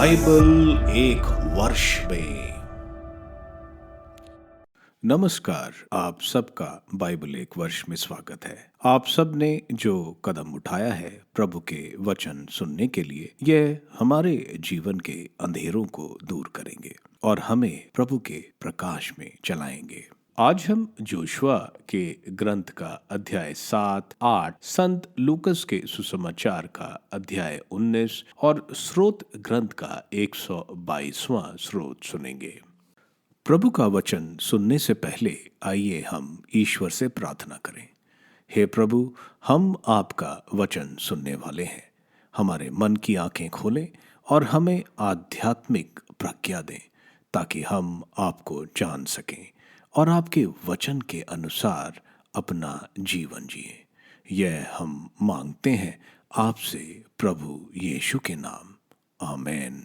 Bible एक वर्ष में। नमस्कार, आप सबका बाइबल एक वर्ष में स्वागत है। आप सब ने जो कदम उठाया है प्रभु के वचन सुनने के लिए, यह हमारे जीवन के अंधेरों को दूर करेंगे और हमें प्रभु के प्रकाश में चलाएंगे। आज हम जोशुआ के ग्रंथ का अध्याय 7, 8, संत लूकस के सुसमाचार का अध्याय 19 और स्रोत ग्रंथ का 122वां स्रोत सुनेंगे। प्रभु का वचन सुनने से पहले आइए हम ईश्वर से प्रार्थना करें। हे प्रभु, हम आपका वचन सुनने वाले हैं। हमारे मन की आंखें खोलें और हमें आध्यात्मिक प्रज्ञा दें ताकि हम आपको जान सकें और आपके वचन के अनुसार अपना जीवन जिए। यह हम मांगते हैं आपसे प्रभु यीशु के नाम, आमीन।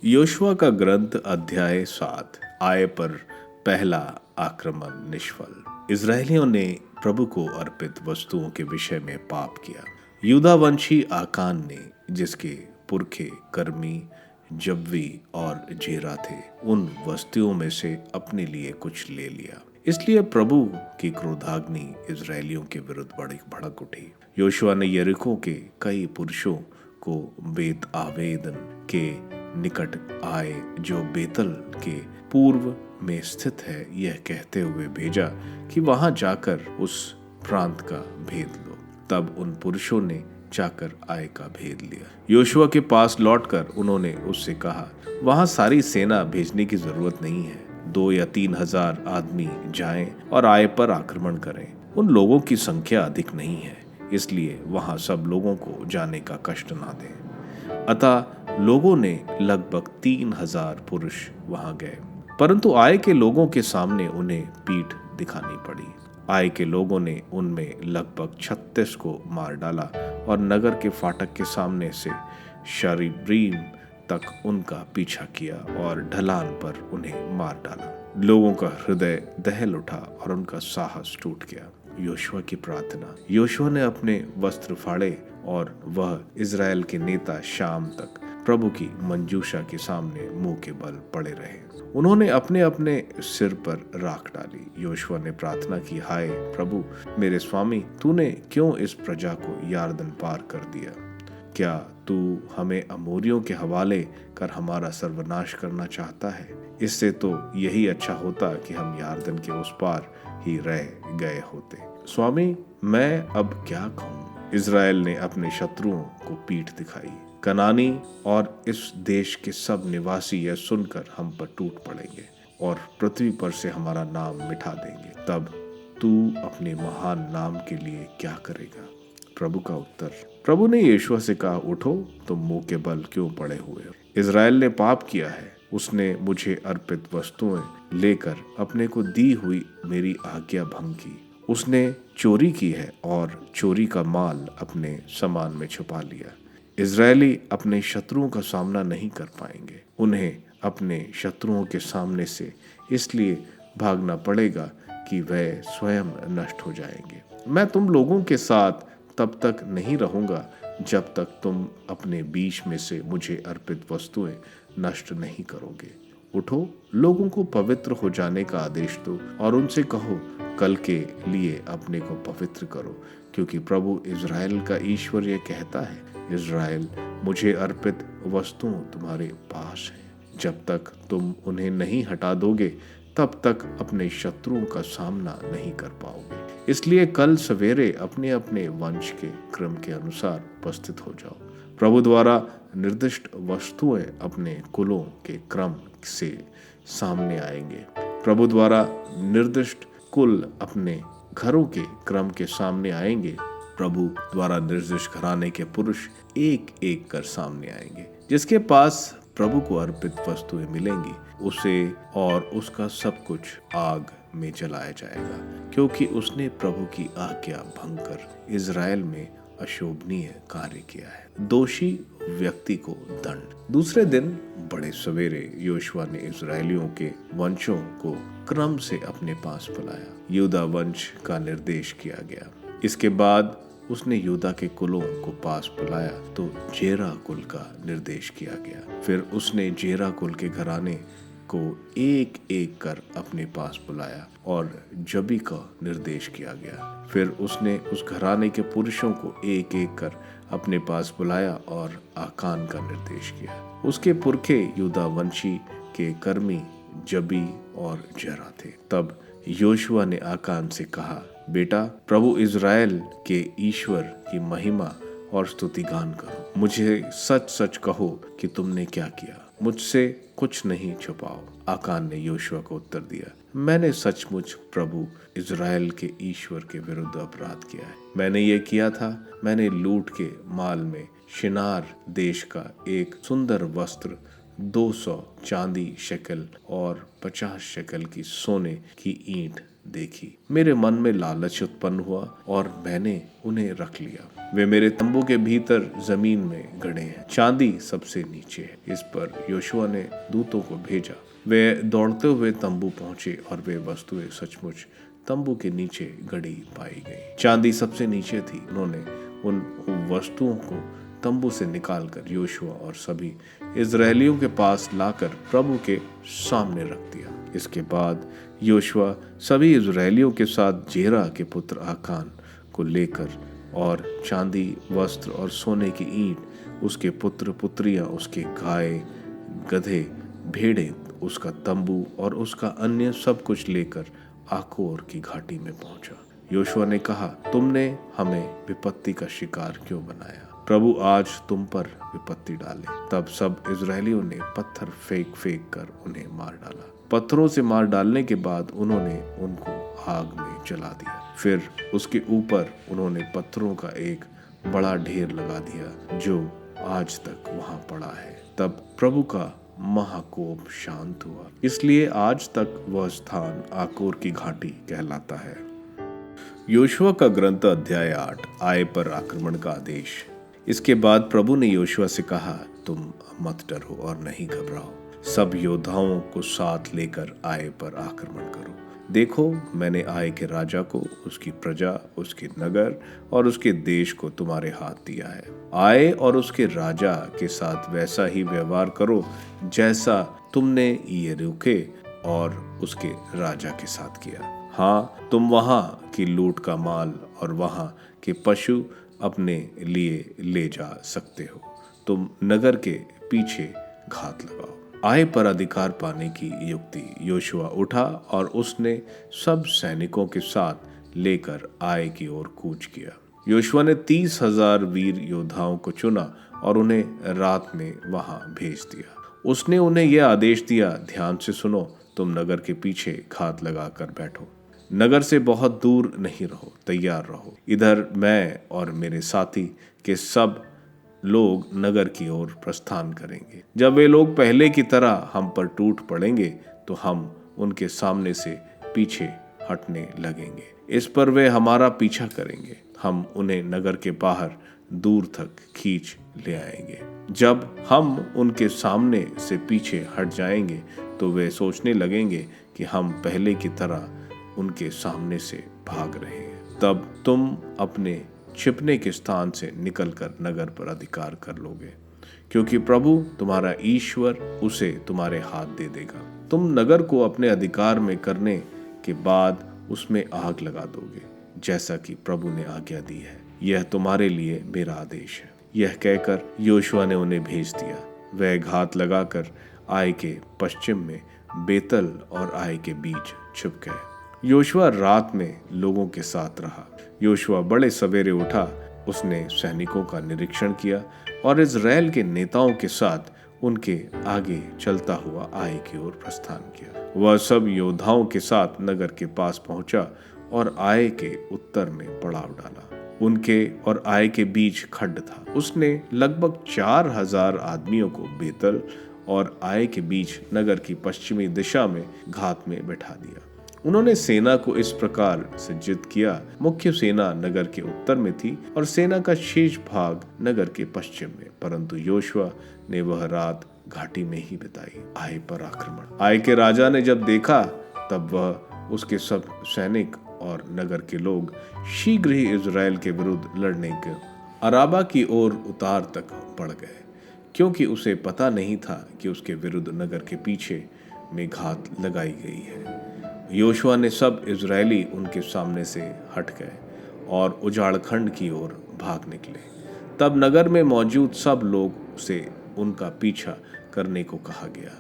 योशुआ का ग्रंथ अध्याय 7। आय पर पहला आक्रमण निष्फल। इजरायलियों ने प्रभु को अर्पित वस्तुओं के विषय में पाप किया। यूदा वंशी आकान ने, जिसके पुरखे कर्मी, जब्वी और जेरा थे, उन वस्तुओं में से अपने लिए कुछ ले लिया। इसलिए प्रभु की क्रोधाग्नि इजरायलियों के विरुद्ध भड़क उठी। योशुआ ने यरीको के कई पुरुषों को बेत आवेदन के निकट आए, जो बेतल के पूर्व में स्थित है, यह कहते हुए भेजा कि वहां जाकर उस प्रांत का भेद लो। तब उन पुरुषों ने जाकर आय का भेद लिया। योशुआ के पास लौटकर उन्होंने उससे कहा, वहां सारी सेना भेजने की जरूरत नहीं है। 2 या 3 हजार आदमी जाएं और आय पर आक्रमण करें। उन लोगों की संख्या अधिक नहीं है, इसलिए वहां सब लोगों को जाने का कष्ट ना दें। अतः लोगों ने लगभग 3000 पुरुष वहां गए, परंतु आय के लोगों के सामने उन्हें पीठ दिखानी पड़ी। आय के लोगों ने उनमें लगभग 36 को मार डाला और नगर के फाटक के सामने से शरीब्रीम तक उनका पीछा किया और ढलान पर उन्हें मार डाला। लोगों का हृदय दहल उठा और उनका साहस टूट गया। योशुआ की प्रार्थना। योशुआ ने अपने वस्त्र फाड़े और वह इजराइल के नेता शाम तक प्रभु की मंजूषा के सामने मुंह के बल पड़े रहे। उन्होंने अपने अपने सिर पर राख डाली। योशुआ ने प्रार्थना की, हाय प्रभु मेरे स्वामी, तूने क्यों इस प्रजा को यारदन पार कर दिया? क्या तू हमें अमोरियों के हवाले कर हमारा सर्वनाश करना चाहता है? इससे तो यही अच्छा होता कि हम यारदन के उस पार ही रह गए होते। स्वामी, मैं अब क्या कहूँ? इजराइल ने अपने शत्रुओं को पीठ दिखाई। कनानी और इस देश के सब निवासी यह सुनकर हम पर टूट पड़ेंगे और पृथ्वी पर से हमारा नाम मिटा देंगे। तब तू अपने महान नाम के लिए क्या करेगा? प्रभु का उत्तर। प्रभु ने यीशुआ से कहा, उठो, तुम मुंह के बल क्यों पड़े हुए हो? इजराइल ने पाप किया है। उसने मुझे अर्पित वस्तुएं लेकर अपने को दी हुई मेरी आज्ञा भंग की। उसने चोरी की है और चोरी का माल अपने सामान में छुपा लिया। इजरायली अपने शत्रुओं का सामना नहीं कर पाएंगे। उन्हें अपने शत्रुओं के सामने से इसलिए भागना पड़ेगा कि वह स्वयं नष्ट हो जाएंगे। मैं तुम लोगों के साथ तब तक नहीं रहूंगा जब तक तुम अपने बीच में से मुझे अर्पित वस्तुएं नष्ट नहीं करोगे। उठो, लोगों को पवित्र हो जाने का आदेश दो और उनसे कहो, कल के लिए अपने को पवित्र करो, क्योंकि प्रभु इजराइल का ईश्वर यह कहता है, इजराइल, मुझे अर्पित वस्तुएं तुम्हारे पास है। जब तक तुम उन्हें नहीं हटा दोगे तब तक अपने शत्रुओं का सामना नहीं कर पाओगे। इसलिए कल सवेरे अपने अपने वंश के क्रम के अनुसार उपस्थित हो जाओ। प्रभु द्वारा निर्दिष्ट वस्तुएं अपने कुलों के क्रम से सामने आएंगे। प्रभु द्वारा निर्दिष्ट कुल अपने घरों के क्रम के सामने आएंगे। प्रभु द्वारा निर्दिष्ट घराने के पुरुष एक एक कर सामने आएंगे। जिसके पास प्रभु को अर्पित वस्तुएं मिलेंगी, उसे और उसका सब कुछ आग में जलाया जाएगा, क्योंकि उसने प्रभु की आज्ञा भंग कर इजराइल में अशोभनीय कार्य किया है। दोषी व्यक्ति को दंड। दूसरे दिन बड़े सवेरे योशुआ ने इजरायलियों के वंशों को क्रम से अपने पास बुलाया। यूदा वंश का निर्देश किया गया। इसके बाद उसने यूदा के कुलों को पास बुलाया तो जेरा कुल का निर्देश किया गया। फिर उसने जेरा कुल के घराने को एक एक कर अपने पास बुलाया और जबी का निर्देश किया गया। फिर उसने उस घराने के पुरुषों को एक एक कर अपने पास बुलाया और आकान का निर्देश किया। उसके पुरखे यूदा वंशी के कर्मी जबी और जरा थे। तब योशुआ ने आकान से कहा, बेटा, प्रभु इज़राइल के ईश्वर की महिमा और स्तुति गान करो। मुझे सच सच कहो कि तुमने क्या किया, मुझसे कुछ नहीं छुपाओ। आकान ने योशुआ को उत्तर दिया, मैंने सचमुच प्रभु इज़राइल के ईश्वर के विरुद्ध अपराध किया है। मैंने ये किया था, मैंने लूट के माल में शिनार देश का एक सुंदर वस्त्र, 200 चांदी शेकल और 50 शेकल की सोने की ईंट देखी। मेरे मन में लालच उत्पन्न हुआ और मैंने उन्हें रख लिया। वे मेरे तंबू के भीतर जमीन में गड़े हैं, चांदी सबसे नीचे है। इस पर योशुआ ने दूतों को भेजा। वे दौड़ते हुए तंबू पहुंचे और वे वस्तुएं सचमुच तंबू के नीचे गड़ी पाई गई। चांदी सबसे नीचे थी। उन्होंने उन वस्तुओं को तंबू से निकालकर योशुआ और सभी इजरायलियों के पास लाकर प्रभु के सामने रख दिया। इसके बाद योशुआ सभी इजरायलियों के साथ जेरा के पुत्र आकान को लेकर और चांदी, वस्त्र और सोने की ईंट, उसके पुत्र पुत्रियां, उसके गाय, गधे, भेड़ें, उसका तंबू और उसका अन्य सब कुछ लेकर आकोर की घाटी में पहुंचा। योशुआ ने कहा, तुमने हमें विपत्ति का शिकार क्यों बनाया? प्रभु आज तुम पर विपत्ति डाले। तब सब इजरायलियों ने पत्थर फेंक फेंक कर उन्हें मार डाला। पत्थरों से मार डालने के बाद उन्होंने उनको आग में जला दिया। फिर उसके ऊपर उन्होंने पत्थरों का एक बड़ा ढेर लगा दिया जो आज तक वहां पड़ा है। तब प्रभु का महाकोप शांत हुआ, इसलिए आज तक वह स्थान आकोर की घाटी कहलाता है। योशुआ का ग्रंथ अध्याय 8, आय पर आक्रमण का आदेश। इसके बाद प्रभु ने योशुआ से कहा, तुम मत डरो और नहीं घबराओ। सब योद्धाओं को साथ लेकर आय पर आक्रमण करो। देखो, मैंने आय के राजा को, उसकी प्रजा, उसके नगर और उसके देश को तुम्हारे हाथ दिया है। आय और उसके राजा के साथ वैसा ही व्यवहार करो जैसा तुमने यरीहो और उसके राजा के साथ किया। हाँ, तुम वहाँ की लूट का माल और वहाँ के पशु अपने लिए ले जा सकते हो। तुम नगर के पीछे घात लगाओ। आय पर अधिकार पाने की युक्ति। योशुआ उठा और उसने सब सैनिकों के साथ लेकर आय की ओर कूच किया। योशुआ ने 30,000 वीर योद्धाओं को चुना और उन्हें रात में वहां भेज दिया। उसने उन्हें यह आदेश दिया, ध्यान से सुनो, तुम नगर के पीछे घात लगाकर बैठो। नगर से बहुत दूर नहीं रहो, तैयार रहो। इधर मैं और मेरे साथी के सब लोग नगर की ओर प्रस्थान करेंगे। जब वे लोग पहले की तरह हम पर टूट पड़ेंगे तो हम उनके सामने से पीछे हटने लगेंगे। इस पर वे हमारा पीछा करेंगे। हम उन्हें नगर के बाहर दूर तक खींच ले आएंगे। जब हम उनके सामने से पीछे हट जाएंगे तो वे सोचने लगेंगे कि हम पहले की तरह उनके सामने से भाग रहे हैं। तब तुम अपने छिपने के स्थान से निकलकर नगर पर अधिकार कर लोगे, क्योंकि प्रभु तुम्हारा ईश्वर उसे तुम्हारे हाथ दे देगा। तुम नगर को अपने अधिकार में करने के बाद उसमें आग लगा दोगे, जैसा कि प्रभु ने आज्ञा दी है। यह तुम्हारे लिए मेरा आदेश है। यह कहकर योशुआ ने उन्हें भेज दिया। वह घात लगाकर आय के पश्चिम में बेतल और आय के बीच छुप गए। योशुआ रात में लोगों के साथ रहा। योशुआ बड़े सवेरे उठा। उसने सैनिकों का निरीक्षण किया और इज़राइल के नेताओं के साथ उनके आगे चलता हुआ आय की ओर प्रस्थान किया। वह सब योद्धाओं के साथ नगर के पास पहुंचा और आय के उत्तर में पड़ाव डाला। उनके और आय के बीच खड्ड था। उसने लगभग 4,000 आदमियों को बेतल और आय के बीच नगर की पश्चिमी दिशा में घात में बैठा दिया। उन्होंने सेना को इस प्रकार सज्जित किया। मुख्य सेना नगर के उत्तर में थी और सेना का शेष भाग नगर के पश्चिम में, परंतु योशुआ ने वह रात घाटी में ही बिताई। आय पर आक्रमण। आय के राजा ने जब देखा तब वह, उसके सब सैनिक और नगर के लोग शीघ्र ही इज़राइल के विरुद्ध लड़ने के अराबा की ओर उतार तक बढ़ गए, क्योंकि उसे पता नहीं था कि उसके विरुद्ध नगर के पीछे में घात लगाई गई है। योशुआ ने सब इज़राइली उनके सामने से हट गए और उजाड़खंड की ओर भाग निकले। तब नगर में मौजूद सब लोग से उनका पीछा करने को कहा गया।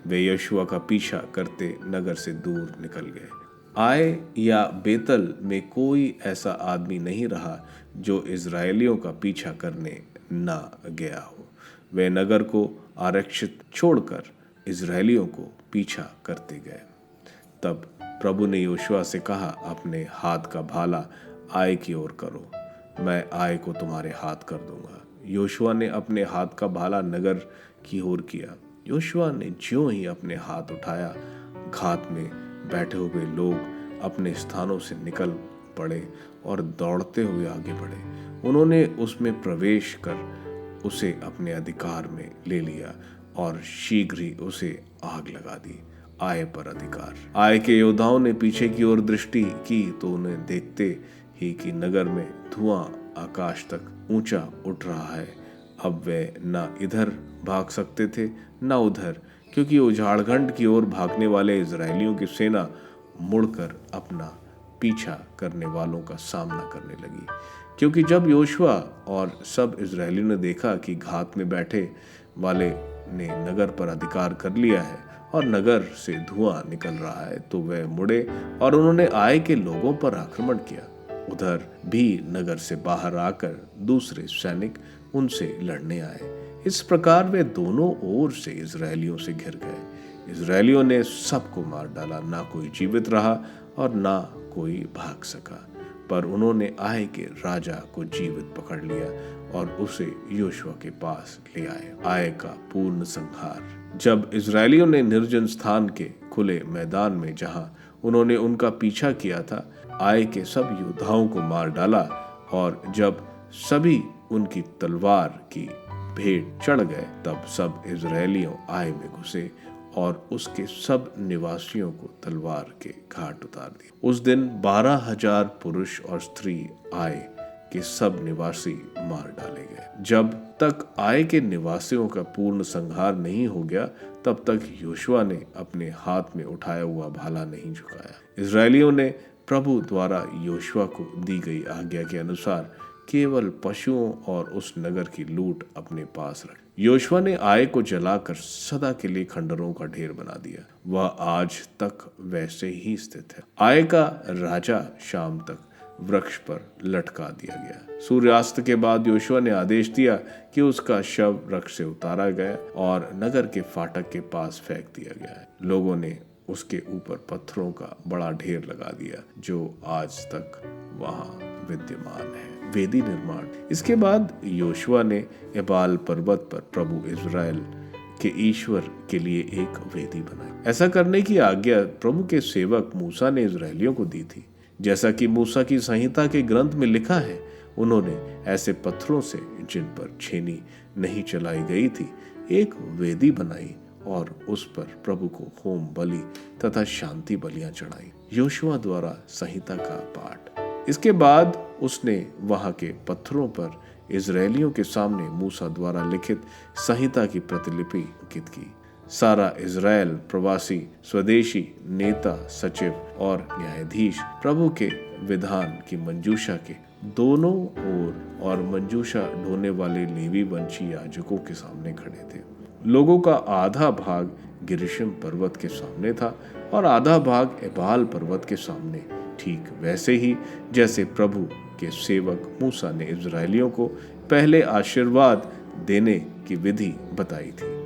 वे योशुआ का पीछा करते नगर से दूर निकल गए। आय या बेतल में कोई ऐसा आदमी नहीं रहा जो इज़राइलियों का पीछा करने ना गया हो। वे नगर को आरक्षित छोड़कर इज़राइलियों को पीछा करते गए। तब प्रभु ने योशुआ से कहा, अपने हाथ का भाला आय की ओर करो, मैं आय को तुम्हारे हाथ कर दूंगा। योशुआ ने अपने हाथ का भाला नगर की ओर किया। योशुआ ने ज्यों ही अपने हाथ उठाया, घात में बैठे हुए लोग अपने स्थानों से निकल पड़े और दौड़ते हुए आगे बढ़े। उन्होंने उसमें प्रवेश कर उसे अपने अधिकार में ले लिया और शीघ्र ही उसे आग लगा दी। आय पर अधिकार। आय के योद्धाओं ने पीछे की ओर दृष्टि की तो उन्हें देखते ही कि नगर में धुआं आकाश तक ऊंचा उठ रहा है। अब वे न इधर भाग सकते थे न उधर, क्योंकि उजाड़खंड की ओर भागने वाले इज़राइलियों की सेना मुड़कर अपना पीछा करने वालों का सामना करने लगी। क्योंकि जब योशुआ और सब इज़राइलियों ने देखा कि घात में बैठे वाले ने नगर पर अधिकार कर लिया है और नगर से धुआं निकल रहा है, तो वे मुड़े और उन्होंने आय के लोगों पर आक्रमण किया। उधर भी नगर से बाहर आकर दूसरे सैनिक उनसे लड़ने आए। इस प्रकार वे दोनों ओर से इज़राइलियों से घिर गए। इज़राइलियों ने सबको मार डाला, ना कोई जीवित रहा और ना कोई भाग सका। पर उन्होंने आय के राजा को जीवित पकड़ लिया और उसे योशुआ के पास ले आए। आय का पूर्ण संहार। जब इज़राइलियों ने निर्जन स्थान के खुले मैदान में, जहां उन्होंने उनका पीछा किया था, आय के सब योद्धाओं को मार डाला और जब सभी उनकी तलवार की भेंट चढ़ गए, तब सब इज़राइलियों आय में घुसे और उसके सब निवासियों को तलवार के घाट उतार दिए। उस दिन 12,000 पुरुष और स्त्री आय के सब निवासी मार डाले गए। जब तक आय के निवासियों का पूर्ण संहार नहीं हो गया, तब तक योशुआ ने अपने हाथ में उठाया हुआ भाला नहीं झुकाया। इज़राइलियों ने प्रभु द्वारा योशुआ को दी गई आज्ञा के अनुसार केवल पशुओं और उस नगर की लूट अपने पास रखी। योशुआ ने आय को जलाकर सदा के लिए खंडरों का ढेर बना दिया। वह आज तक वैसे ही स्थित है। आय का राजा शाम तक वृक्ष पर लटका दिया गया। सूर्यास्त के बाद योशुआ ने आदेश दिया कि उसका शव वृक्ष से उतारा गया और नगर के फाटक के पास फेंक दिया गया। लोगों ने उसके ऊपर पत्थरों का बड़ा ढेर लगा दिया, जो आज तक वहां विद्यमान है। वेदी निर्माण। इसके बाद योशुआ ने एबाल पर्वत पर प्रभु इज़राइल के ईश्वर के लिए एक वेदी बनाई। ऐसा करने की आज्ञा प्रभु के सेवक मूसा ने इज़राइलियों को दी थी। जैसा कि मूसा की संहिता के ग्रंथ में लिखा है, उन्होंने ऐसे पत्थरों से, जिन पर छेनी नहीं चलाई गई थी, एक वेदी बनाई और उस पर प्रभु को होम बलि तथा शांति बलियां चढ़ाई। योशुआ द्वारा संहिता का पाठ। इसके बाद उसने वहां के पत्थरों पर इज़राइलियों के सामने मूसा द्वारा लिखित संहिता की प्रतिलिपि अंकित की। सारा इज़राइल, प्रवासी, स्वदेशी, नेता, सचिव और न्यायाधीश प्रभु के विधान की मंजूषा के दोनों ओर और मंजूषा ढोने वाले लेवी वंशी याजकों के सामने खड़े थे। लोगों का आधा भाग गिरिशम पर्वत के सामने था और आधा भाग एबाल पर्वत के सामने, ठीक वैसे ही जैसे प्रभु के सेवक मूसा ने इज़राइलियों को पहले आशीर्वाद देने की विधि बताई थी।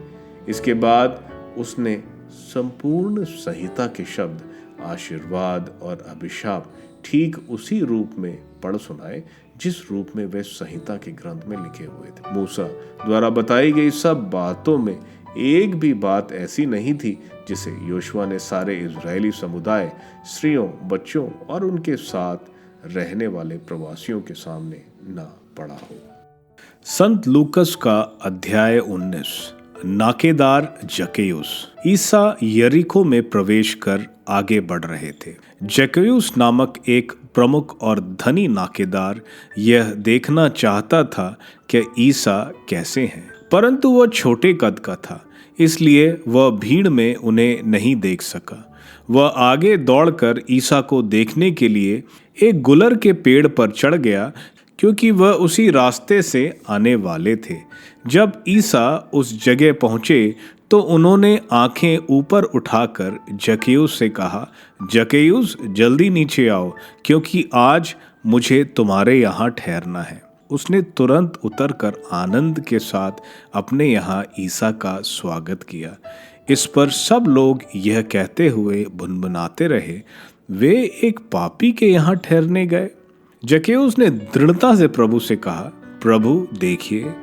इसके बाद उसने संपूर्ण संहिता के शब्द, आशीर्वाद और अभिशाप ठीक उसी रूप में पढ़ सुनाए जिस रूप में वे संहिता के ग्रंथ में लिखे हुए थे। मूसा द्वारा बताई गई सब बातों में एक भी बात ऐसी नहीं थी जिसे योशुआ ने सारे इज़राइली समुदाय, स्त्रियों, बच्चों और उनके साथ रहने वाले प्रवासियों के सामने ना पढ़ा हो। संत लूकस का अध्याय 19। नाकेदार जक्कैयुस। ईसा यरीको में प्रवेश कर आगे बढ़ रहे थे। जक्कैयुस नामक एक प्रमुख और धनी नाकेदार यह देखना चाहता था कि ईसा कैसे हैं, परंतु वह छोटे कद का था, इसलिए वह भीड़ में उन्हें नहीं देख सका। वह आगे दौड़कर ईसा को देखने के लिए एक गुलर के पेड़ पर चढ़ गया, क्योंकि वह उसी रास्ते से आने वाले थे। जब ईसा उस जगह पहुंचे तो उन्होंने आंखें ऊपर उठाकर जक्कैयुस से कहा, जक्कैयुस, जल्दी नीचे आओ, क्योंकि आज मुझे तुम्हारे यहाँ ठहरना है। उसने तुरंत उतरकर आनंद के साथ अपने यहाँ ईसा का स्वागत किया। इस पर सब लोग यह कहते हुए भुनभुनाते रहे, वे एक पापी के यहाँ ठहरने गए। जक्कैयुस ने दृढ़ता से प्रभु से कहा, प्रभु देखिए,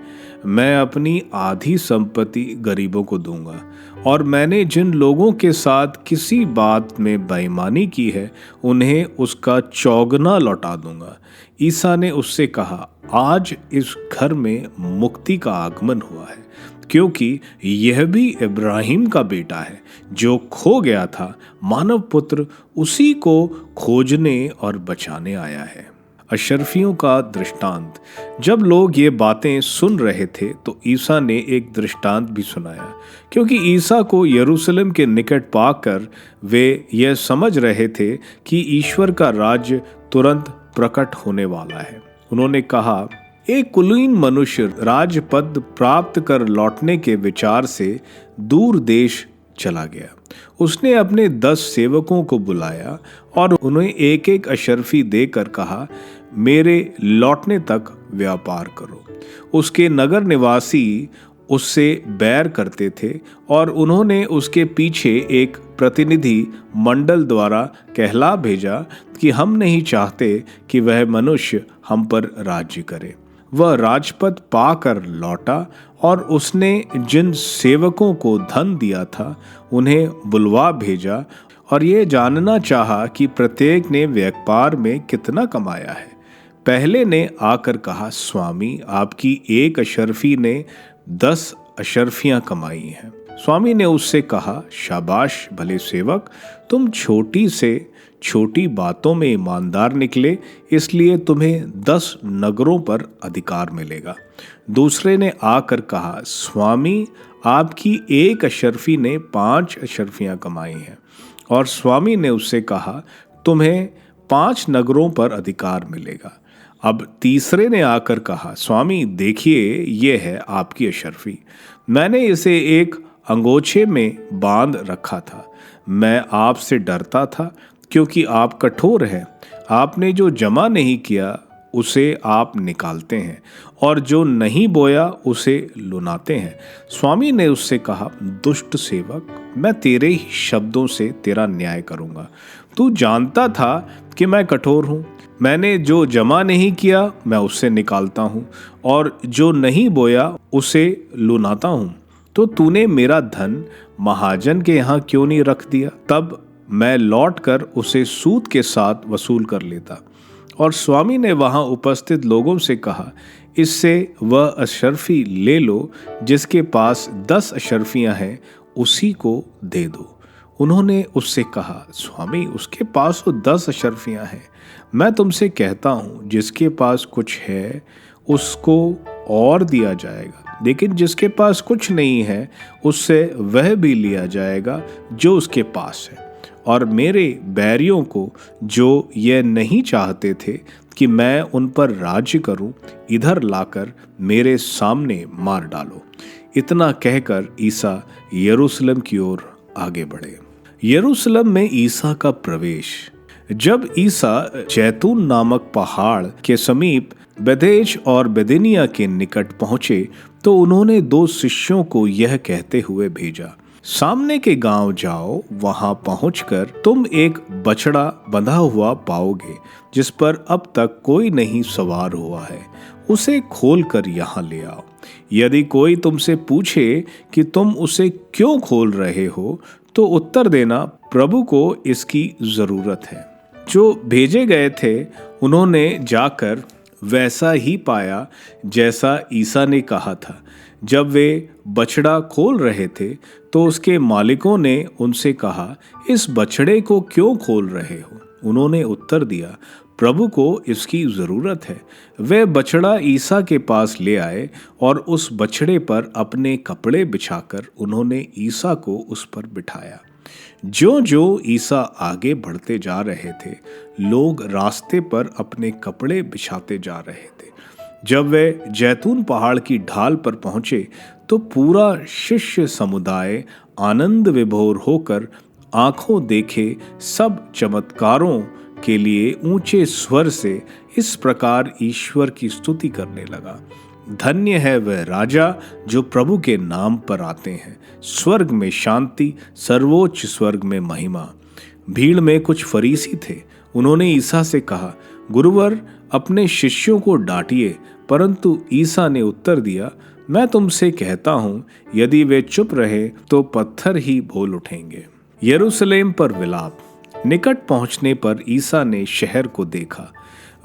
मैं अपनी आधी संपत्ति गरीबों को दूंगा, और मैंने जिन लोगों के साथ किसी बात में बेईमानी की है उन्हें उसका चौगुना लौटा दूंगा। ईसा ने उससे कहा, आज इस घर में मुक्ति का आगमन हुआ है, क्योंकि यह भी इब्राहिम का बेटा है। जो खो गया था, मानव पुत्र उसी को खोजने और बचाने आया है। अशरफियों का दृष्टांत। जब लोग ये बातें सुन रहे थे तो ईसा ने एक दृष्टांत भी सुनाया, क्योंकि ईसा को यरूशलेम के निकट पाकर वे यह समझ रहे थे कि ईश्वर का राज्य तुरंत प्रकट होने वाला है। उन्होंने कहा, एक कुलीन मनुष्य राजपद प्राप्त कर लौटने के विचार से दूर देश चला गया। उसने अपने 10 सेवकों को बुलाया और उन्हें एक एक अशर्फी देकर कहा, मेरे लौटने तक व्यापार करो। उसके नगर निवासी उससे बैर करते थे और उन्होंने उसके पीछे एक प्रतिनिधि मंडल द्वारा कहला भेजा कि हम नहीं चाहते कि वह मनुष्य हम पर राज्य करे। वह राजपद पाकर लौटा और उसने जिन सेवकों को धन दिया था उन्हें बुलवा भेजा और ये जानना चाहा कि प्रत्येक ने व्यापार में कितना कमाया है। पहले ने आकर कहा, स्वामी, आपकी एक अशर्फी ने 10 अशर्फियां कमाई हैं। स्वामी ने उससे कहा, शाबाश भले सेवक, तुम छोटी से छोटी बातों में ईमानदार निकले, इसलिए तुम्हें 10 नगरों पर अधिकार मिलेगा। दूसरे ने आकर कहा, स्वामी, आपकी एक अशर्फी ने 5 अशर्फियां कमाई हैं। और स्वामी ने उससे कहा, तुम्हें 5 नगरों पर अधिकार मिलेगा। अब तीसरे ने आकर कहा, स्वामी देखिए, ये है आपकी अशर्फी। मैंने इसे एक अंगोछे में बांध रखा था। मैं आपसे डरता था क्योंकि आप कठोर हैं। आपने जो जमा नहीं किया उसे आप निकालते हैं और जो नहीं बोया उसे लुनाते हैं। स्वामी ने उससे कहा, दुष्ट सेवक, मैं तेरे ही शब्दों से तेरा न्याय करूंगा। तू जानता था कि मैं कठोर हूँ। मैंने जो जमा नहीं किया मैं उससे निकालता हूँ और जो नहीं बोया उसे लुनाता हूँ। तो तूने मेरा धन महाजन के यहाँ क्यों नहीं रख दिया? तब मैं लौटकर उसे सूद के साथ वसूल कर लेता। और स्वामी ने वहां उपस्थित लोगों से कहा, इससे वह अशर्फी ले लो जिसके पास 10 अशर्फियां हैं, उसी को दे दो। उन्होंने उससे कहा, स्वामी, उसके पास तो 10 अशर्फियां हैं। मैं तुमसे कहता हूं, जिसके पास कुछ है उसको और दिया जाएगा, लेकिन जिसके पास कुछ नहीं है उससे वह भी लिया जाएगा जो उसके पास है। और मेरे बैरियों को, जो ये नहीं चाहते थे कि मैं उन पर राज्य करूं, इधर लाकर मेरे सामने मार डालो। इतना कहकर ईसा यरूशलेम की ओर आगे बढ़े। यरूशलेम में ईसा का प्रवेश। जब ईसा जैतून नामक पहाड़ के समीप बेदेश और बेदिनिया के निकट पहुंचे तो उन्होंने 2 शिष्यों को यह कहते हुए भेजा, सामने के गांव जाओ, वहां पहुंचकर तुम एक बछड़ा बंधा हुआ पाओगे जिस पर अब तक कोई नहीं सवार हुआ है। उसे खोलकर यहाँ ले आओ। यदि कोई तुमसे पूछे कि तुम उसे क्यों खोल रहे हो, तो उत्तर देना, प्रभु को इसकी जरूरत है। जो भेजे गए थे उन्होंने जाकर वैसा ही पाया जैसा ईसा ने कहा था। जब वे बछड़ा खोल रहे थे तो उसके मालिकों ने उनसे कहा, इस बछड़े को क्यों खोल रहे हो? उन्होंने उत्तर दिया, प्रभु को इसकी जरूरत है। वे बछड़ा ईसा के पास ले आए और उस बछड़े पर अपने कपड़े बिछाकर उन्होंने ईसा को उस पर बिठाया। ज्यों ज्यों ईसा आगे बढ़ते जा रहे थे, लोग रास्ते पर अपने कपड़े बिछाते जा रहे थे। जब वे जैतून पहाड़ की ढाल पर पहुंचे तो पूरा शिष्य समुदाय आनंद विभोर होकर आंखों देखे सब चमत्कारों के लिए ऊंचे स्वर से इस प्रकार ईश्वर की स्तुति करने लगा, धन्य है वह राजा जो प्रभु के नाम पर आते हैं, स्वर्ग में शांति, सर्वोच्च स्वर्ग में महिमा। भीड़ में कुछ फरीसी थे। उन्होंने ईसा से कहा, गुरुवर, अपने शिष्यों को डांटिए। परंतु ईसा ने उत्तर दिया, मैं तुमसे कहता हूं, यदि वे चुप रहे तो पत्थर ही बोल उठेंगे। यरूशलेम पर विलाप। निकट पहुंचने पर ईसा ने शहर को देखा।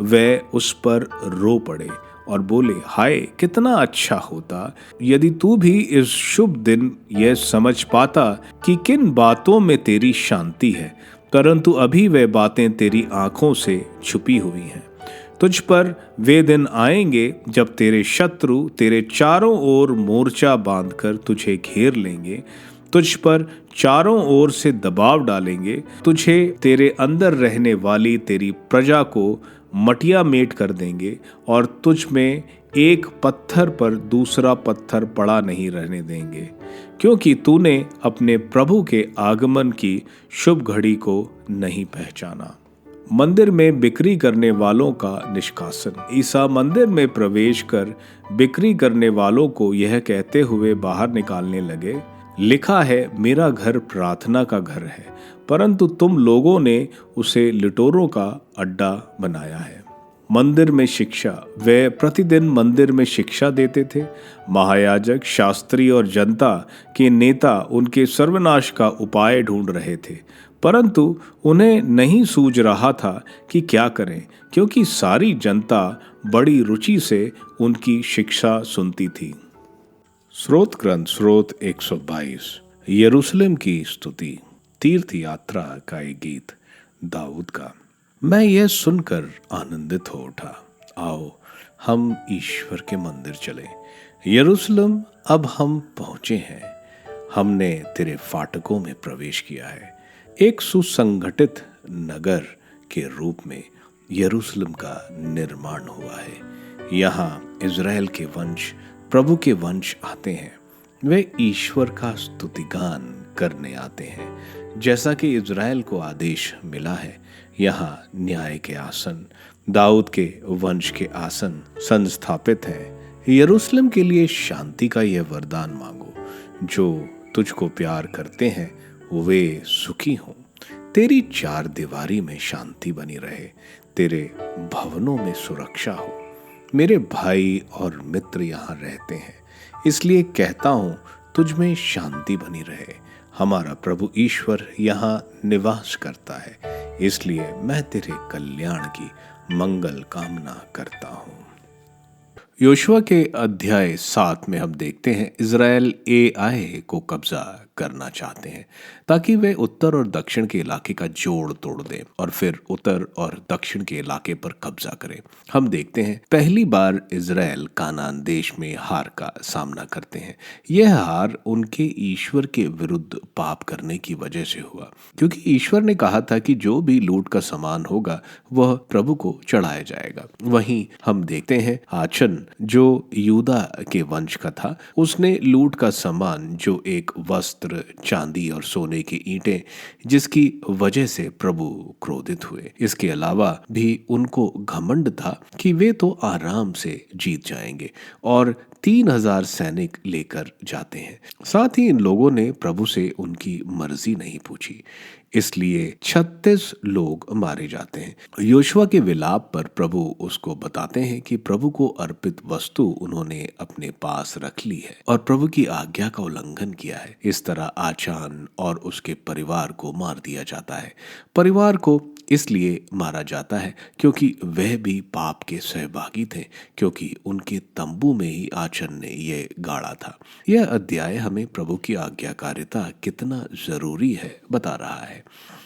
वे उस पर रो पड़े और बोले, हाय, कितना अच्छा होता यदि तू भी इस शुभ दिन यह समझ पाता कि किन बातों में तेरी शांति है, परंतु अभी वे बातें तेरी आंखों से छुपी हुई हैं। तुझ पर वे दिन आएंगे जब तेरे शत्रु तेरे चारों ओर मोर्चा बांधकर तुझे घेर लेंगे, तुझ पर चारों ओर से दबाव डालेंगे, तुझे तेरे अंदर रहने वाली तेरी प्रजा को मटिया मेट कर देंगे और तुझ में एक पत्थर पर दूसरा पत्थर पड़ा नहीं रहने देंगे, क्योंकि तूने अपने प्रभु के आगमन की शुभ घड़ी को नहीं पहचाना। मंदिर में बिक्री करने वालों का निष्कासन। ईसा मंदिर में प्रवेश कर बिक्री करने वालों को यह कहते हुए बाहर निकालने लगे, लिखा है, मेरा घर प्रार्थना का घर है, परंतु तुम लोगों ने उसे लिटोरों का अड्डा बनाया है। मंदिर में शिक्षा। वे प्रतिदिन मंदिर में शिक्षा देते थे। महायाजक, शास्त्री और जनता के नेता उनके सर्वनाश का उपाय ढूंढ रहे थे, परंतु उन्हें नहीं सूझ रहा था कि क्या करें, क्योंकि सारी जनता बड़ी रुचि से उनकी शिक्षा सुनती थी। स्रोत ग्रंथ स्रोत 122। यरूशलेम की स्तुति। तीर्थ यात्रा का एक गीत दाऊद का। मैं यह सुनकर आनंदित हो उठा, आओ हम ईश्वर के मंदिर चले। यरूशलेम, अब हम पहुंचे हैं, हमने तेरे फाटकों में प्रवेश किया है। एक सुसंगठित नगर के रूप में यरूशलेम का निर्माण हुआ है। यहाँ इज़राइल के वंश, प्रभु के वंश आते हैं। वे ईश्वर का स्तुतिगान करने आते हैं, जैसा कि इज़राइल को आदेश मिला है। यहाँ न्याय के आसन, दाऊद के वंश के आसन संस्थापित हैं। यरूशलेम के लिए शांति का यह वरदान मांगो, जो तुझको प्यार करते हैं वे सुखी हों। तेरी चार दीवारी में शांति बनी रहे, तेरे भवनों में सुरक्षा हो। मेरे भाई और मित्र यहाँ रहते हैं, इसलिए कहता हूँ तुझ में शांति बनी रहे। हमारा प्रभु ईश्वर यहाँ निवास करता है, इसलिए मैं तेरे कल्याण की मंगल कामना करता हूँ। योशुआ के अध्याय 7 में हम देखते हैं इज़राइल एआई को कब्जा करना चाहते हैं, ताकि वे उत्तर और दक्षिण के इलाके का जोड़ तोड़ दें और फिर उत्तर और दक्षिण के इलाके पर कब्जा करें। हम देखते हैं पहली बार इज़राइल कानान देश में हार का सामना करते हैं। यह हार उनके ईश्वर के विरुद्ध पाप करने की वजह से हुआ, क्योंकि ईश्वर ने कहा था कि जो भी लूट का सामान होगा वह प्रभु को चढ़ाया जाएगा। वहीं हम देखते हैं आचन, जो यूदा के वंश का था, उसने लूट का सामान, जो एक वस्त्र, चांदी और सोने की ईंटें, जिसकी वजह से प्रभु क्रोधित हुए। इसके अलावा भी उनको घमंड था कि वे तो आराम से जीत जाएंगे और 3000 सैनिक लेकर जाते हैं। साथ ही इन लोगों ने प्रभु से उनकी मर्जी नहीं पूछी, इसलिए 36 लोग मारे जाते हैं। योशुआ के विलाप पर प्रभु उसको बताते हैं कि प्रभु को अर्पित वस्तु उन्होंने अपने पास रख ली है और प्रभु की आज्ञा का उल्लंघन किया है। इस तरह आचान और उसके परिवार को मार दिया जाता है। परिवार को इसलिए मारा जाता है क्योंकि वह भी पाप के सहभागी थे, क्योंकि उनके तंबू में ही वचन ने ये गाड़ा था। यह अध्याय हमें प्रभु की आज्ञाकारिता कितना जरूरी है बता रहा है।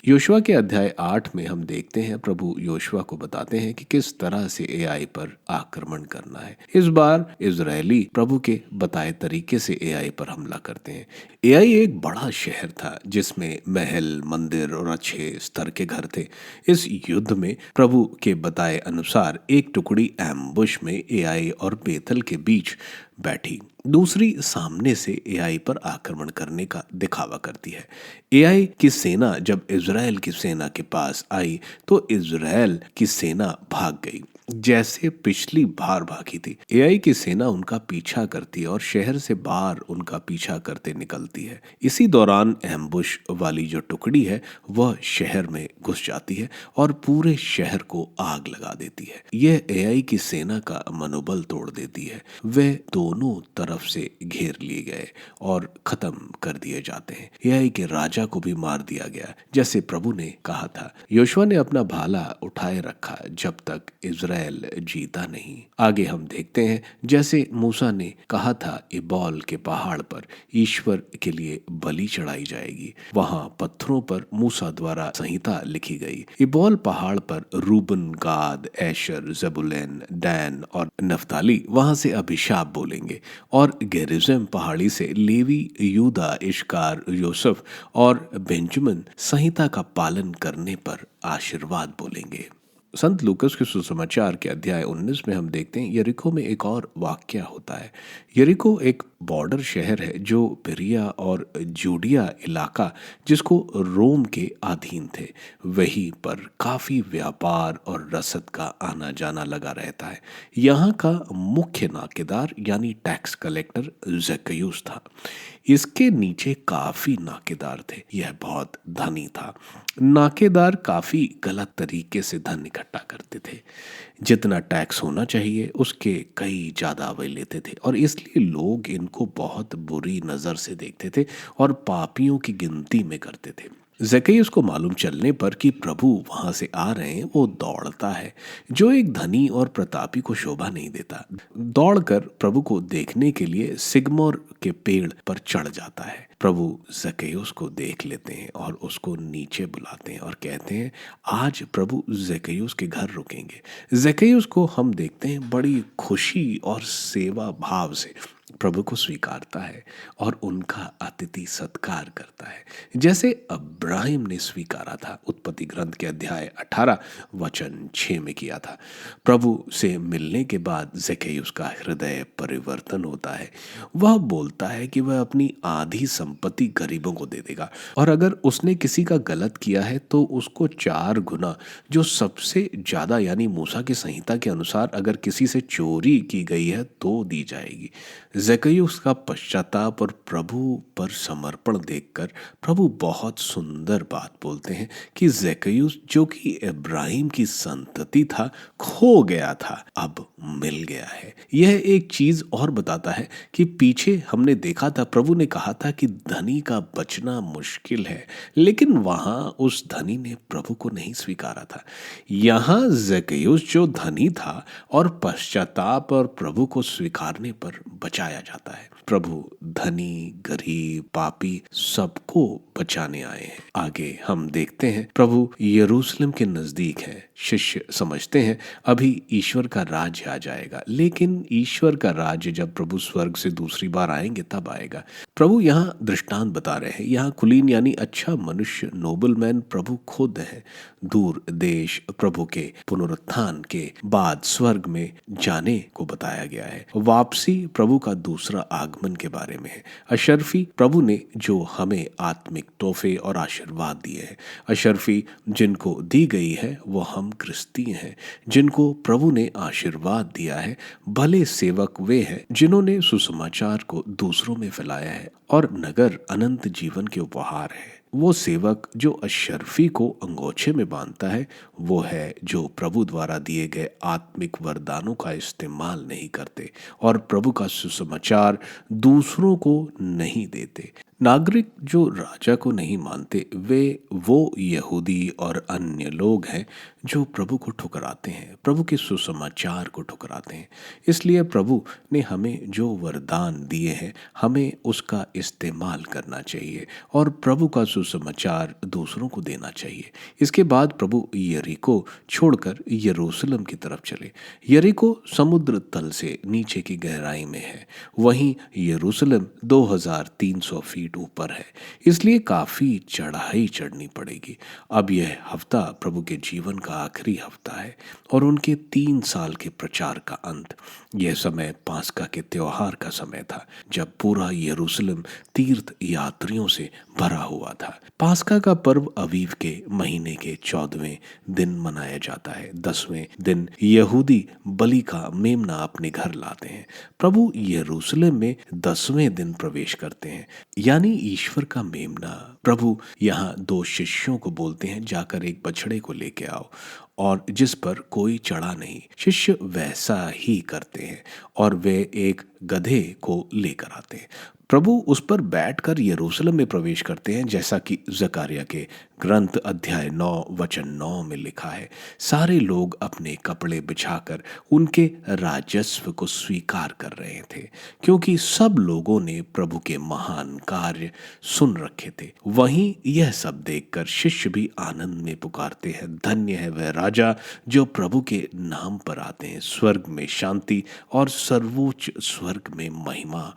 योशुआ के अध्याय 8 में हम देखते हैं प्रभु योशुआ को बताते हैं कि किस तरह से एआई पर आक्रमण करना है। इस बार इजरायली प्रभु के बताए तरीके से एआई पर हमला करते हैं। एआई एक बड़ा शहर था जिसमें महल, मंदिर और अच्छे स्तर के घर थे। इस युद्ध में प्रभु के बताए अनुसार एक टुकड़ी एम्बुश में एआई और बेथल के बीच बैठी, दूसरी सामने से एआई पर आक्रमण करने का दिखावा करती है। एआई की सेना जब इजराइल की सेना के पास आई तो इजराइल की सेना भाग गई जैसे पिछली बार भागी थी। एआई की सेना उनका पीछा करती है और शहर से बाहर उनका पीछा करते निकलती है। इसी दौरान एम्बुश वाली जो टुकड़ी है वह शहर में घुस जाती है और पूरे शहर को आग लगा देती है। यह एआई की सेना का मनोबल तोड़ देती है। वे दोनों तरफ से घेर लिए गए और खत्म कर दिए जाते हैं। एआई के राजा को भी मार दिया गया जैसे प्रभु ने कहा था। योशुआ ने अपना भाला उठाए रखा जब तक इजराइल जीता नहीं। आगे हम देखते हैं जैसे मूसा ने कहा था इबोल के पहाड़ पर ईश्वर के लिए बलि चढ़ाई जाएगी। वहां पत्थरों पर मूसा द्वारा संहिता लिखी गई। इबोल पहाड़ पर रूबन, गाद, एशर, जबुलैन, डैन और नफ्ताली वहां से अभिशाप बोलेंगे और गेरिज़म पहाड़ी से लेवी, यूदा, इश्कार, योसेफ और बेंजामिन संहिता का पालन करने पर आशीर्वाद बोलेंगे। संत लूकस के सुसमाचार के अध्याय 19 में हम देखते हैं यरीको में एक और वाक्या होता है। यरीको एक बॉर्डर शहर है जो पेरिया और जूडिया इलाका जिसको रोम के अधीन थे, वहीं पर काफी व्यापार और रसद का आना जाना लगा रहता है। यहाँ का मुख्य नाकेदार यानी टैक्स कलेक्टर ज़क्कैयुस था। इसके नीचे काफी नाकेदार थे। यह बहुत धनी था। नाकेदार काफी गलत तरीके से धन इकट्ठा करते थे। जितना टैक्स होना चाहिए उसके कई ज्यादा वे लेते थे और इसलिए लोग इनको बहुत बुरी नजर से देखते थे और पापियों की गिनती में करते थे। ज़क्कैयुस को मालूम चलने पर कि प्रभु वहां से आ रहे हैं, वो दौड़ता है, जो एक धनी और प्रतापी को शोभा नहीं देता। दौड़कर प्रभु को देखने के लिए सिगमोर के पेड़ पर चढ़ जाता है। प्रभु ज़क्कैयुस को देख लेते हैं और उसको नीचे बुलाते हैं और कहते हैं आज प्रभु ज़क्कैयुस के घर रुकेंगे। ज़क्कैयुस को हम देखते हैं बड़ी खुशी और सेवा भाव से प्रभु को स्वीकारता है और उनका अतिथि सत्कार करता है जैसे अब्राहिम ने स्वीकारा था। उत्पत्ति ग्रंथ के अध्याय 18 वचन 6 में किया था। प्रभु से मिलने के बाद ज़क्कैयुस का हृदय परिवर्तन होता है। वह बोलता है कि वह अपनी आधी संपत्ति गरीबों को दे देगा और अगर उसने किसी का गलत किया है तो उसको 4 गुना, जो सबसे ज्यादा यानी मूसा की संहिता के अनुसार अगर किसी से चोरी की गई है तो दी जाएगी। ज़क्कैयुस का पश्चाताप और प्रभु पर समर्पण देखकर प्रभु बहुत सुंदर बात बोलते हैं कि ज़क्कैयुस जो कि इब्राहिम की संतति था, खो गया था, अब मिल गया है। यह एक चीज और बताता है कि पीछे हमने देखा था प्रभु ने कहा था कि धनी का बचना मुश्किल है, लेकिन वहां उस धनी ने प्रभु को नहीं स्वीकारा था। यहाँ ज़क्कैयुस जो धनी था और पश्चाताप और प्रभु को स्वीकारने पर बचाया जाता है। प्रभु धनी, गरीब, पापी सबको बचाने आए हैं। आगे हम देखते हैं प्रभु यरूशलेम के नजदीक है। शिष्य समझते हैं अभी ईश्वर का राज्य आ जाएगा, लेकिन ईश्वर का राज्य जब प्रभु स्वर्ग से दूसरी बार आएंगे तब आएगा। प्रभु यहाँ दृष्टांत बता रहे हैं। यहाँ कुलीन यानी अच्छा मनुष्य, नोबलमैन प्रभु खुद है। दूर देश प्रभु के पुनरुत्थान के बाद स्वर्ग में जाने को बताया गया है। वापसी प्रभु का दूसरा आगमन के बारे में है। अशर्फी प्रभु ने जो हमें आत्मिक तोहफे और आशीर्वाद दिए हैं। अशर्फी जिनको दी गई है वो हम क्रिस्ती हैं, जिनको प्रभु ने आशीर्वाद दिया है। भले सेवक वे हैं जिन्होंने सुसमाचार को दूसरों में फैलाया है और नगर अनंत जीवन के उपहार है। वो सेवक जो अशर्फी को अंगोछे में बांधता है वो है जो प्रभु द्वारा दिए गए आत्मिक वरदानों का इस्तेमाल नहीं करते और प्रभु का सुसमाचार दूसरों को नहीं देते। नागरिक जो राजा को नहीं मानते वे वो यहूदी और अन्य लोग हैं जो प्रभु को ठुकराते हैं, प्रभु के सुसमाचार को ठुकराते हैं। इसलिए प्रभु ने हमें जो वरदान दिए हैं हमें उसका इस्तेमाल करना चाहिए और प्रभु का सुसमाचार दूसरों को देना चाहिए। इसके बाद प्रभु यरीको छोड़कर यरूशलेम की तरफ चले। यरीको समुद्र तल से नीचे की गहराई में है, वहीं यरूशलेम 2300 फीट ऊपर है, इसलिए काफी चढ़ाई चढ़नी पड़ेगी। अब यह हफ्ता प्रभु के जीवन का आखिरी हफ्ता है और उनके 3 साल के प्रचार का अंत। यह समय पास्का के त्योहार का समय था, जब पूरा यरूशलेम तीर्थ यात्रियों से भरा हुआ था। पास्का का पर्व अवीव के महीने के 14वें दिन मनाया जाता है। 10वें दिन यहूदी बलि का मेमना अपने घर लाते हैं। प्रभु यरूशलेम में 10वें दिन प्रवेश करते हैं, यानी ईश्वर का मेमना। प्रभु यहाँ 2 शिष्यों को बोलते हैं, जाकर एक बछड़े को लेके आओ और जिस पर कोई चढ़ा नहीं। शिष्य वैसा ही करते हैं और वे एक गधे को लेकर आते हैं। प्रभु उस पर बैठकर यरूशलेम में प्रवेश करते हैं, जैसा कि जकारिया के ग्रंथ अध्याय 9 वचन 9 में लिखा है। सारे लोग अपने कपड़े बिछाकर उनके राजस्व को स्वीकार कर रहे थे, क्योंकि सब लोगों ने प्रभु के महान कार्य सुन रखे थे। वहीं यह सब देखकर शिष्य भी आनंद में पुकारते हैं, धन्य है वह राजा जो प्रभु के नाम पर आते हैं। स्वर्ग में शांति और सर्वोच्च स्वर्ग में महिमा।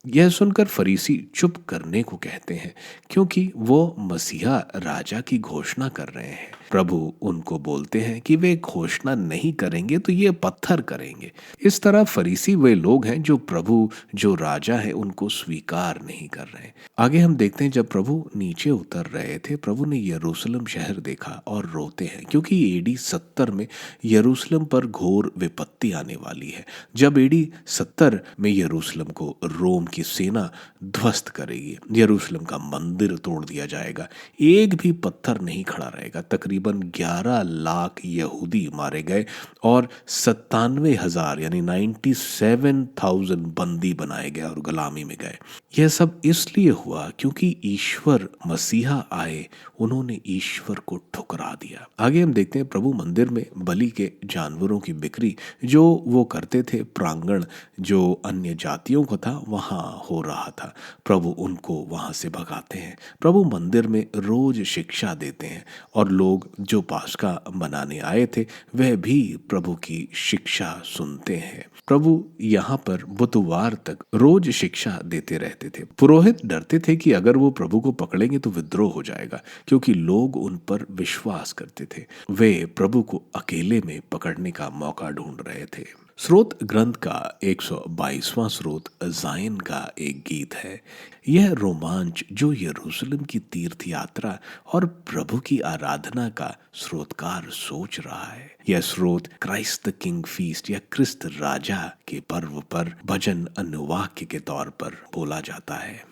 यह सुनकर फरीसी चुप करने को कहते हैं, क्योंकि वो मसीहा राजा की घोषणा कर रहे हैं। प्रभु उनको बोलते हैं कि वे घोषणा नहीं करेंगे तो ये पत्थर करेंगे। इस तरह फरीसी वे लोग हैं जो प्रभु जो राजा है उनको स्वीकार नहीं कर रहे। आगे हम देखते हैं, जब प्रभु नीचे उतर रहे थे, प्रभु ने यरूशलेम शहर देखा और रोते हैं, क्योंकि एडी 70 में यरूशलेम पर घोर विपत्ति आने वाली है। जब एडी 70 में यरूशलेम को रोम की सेना ध्वस्त करेगी, यरूशलेम का मंदिर तोड़ दिया जाएगा, एक भी पत्थर नहीं खड़ा रहेगा। तकरीबन 11 लाख यहूदी मारे गए और 97,000 यानी 97,000 बंदी बनाए गए और गुलामी में गए। यह सब इसलिए हुआ क्योंकि ईश्वर मसीहा आए, उन्होंने ईश्वर को ठुकरा दिया। आगे हम देखते हैं, प्रभु मंदिर में बलि के जानवरों की बिक्री जो वो करते थे, प्रांगण जो अन्य जातियों को था वहां हो रहा था। प्रभु उनको वहां से भगाते हैं। प्रभु मंदिर में रोज शिक्षा देते हैं और लोग जो पास्का मनाने आए थे वह भी प्रभु की शिक्षा सुनते हैं। प्रभु यहाँ पर बुधवार तक रोज शिक्षा देते रहते थे। पुरोहित डरते थे कि अगर वो प्रभु को पकड़ेंगे तो विद्रोह हो जाएगा, क्योंकि लोग उन पर विश्वास करते थे। वे प्रभु को अकेले में पकड़ने का मौका ढूंढ रहे थे। स्रोत ग्रंथ का 122वां स्रोत जायन का एक गीत है। यह रोमांच जो यरूशलेम की तीर्थ यात्रा और प्रभु की आराधना का स्रोतकार सोच रहा है। यह स्रोत क्राइस्ट द किंग फीस्ट या क्रिस्त राजा के पर्व पर भजन अनुवाक्य के तौर पर बोला जाता है।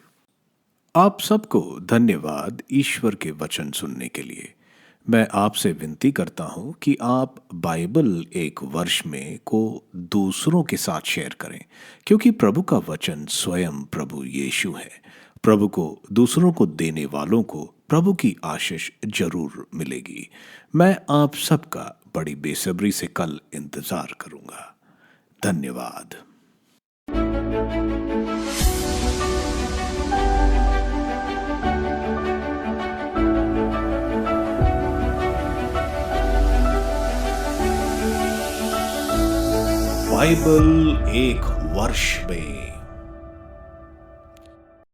आप सबको धन्यवाद ईश्वर के वचन सुनने के लिए। मैं आपसे विनती करता हूं कि आप बाइबल एक वर्ष में को दूसरों के साथ शेयर करें, क्योंकि प्रभु का वचन स्वयं प्रभु यीशु है। प्रभु को दूसरों को देने वालों को प्रभु की आशीष जरूर मिलेगी। मैं आप सबका बड़ी बेसब्री से कल इंतजार करूंगा। धन्यवाद। बाइबल एक वर्ष में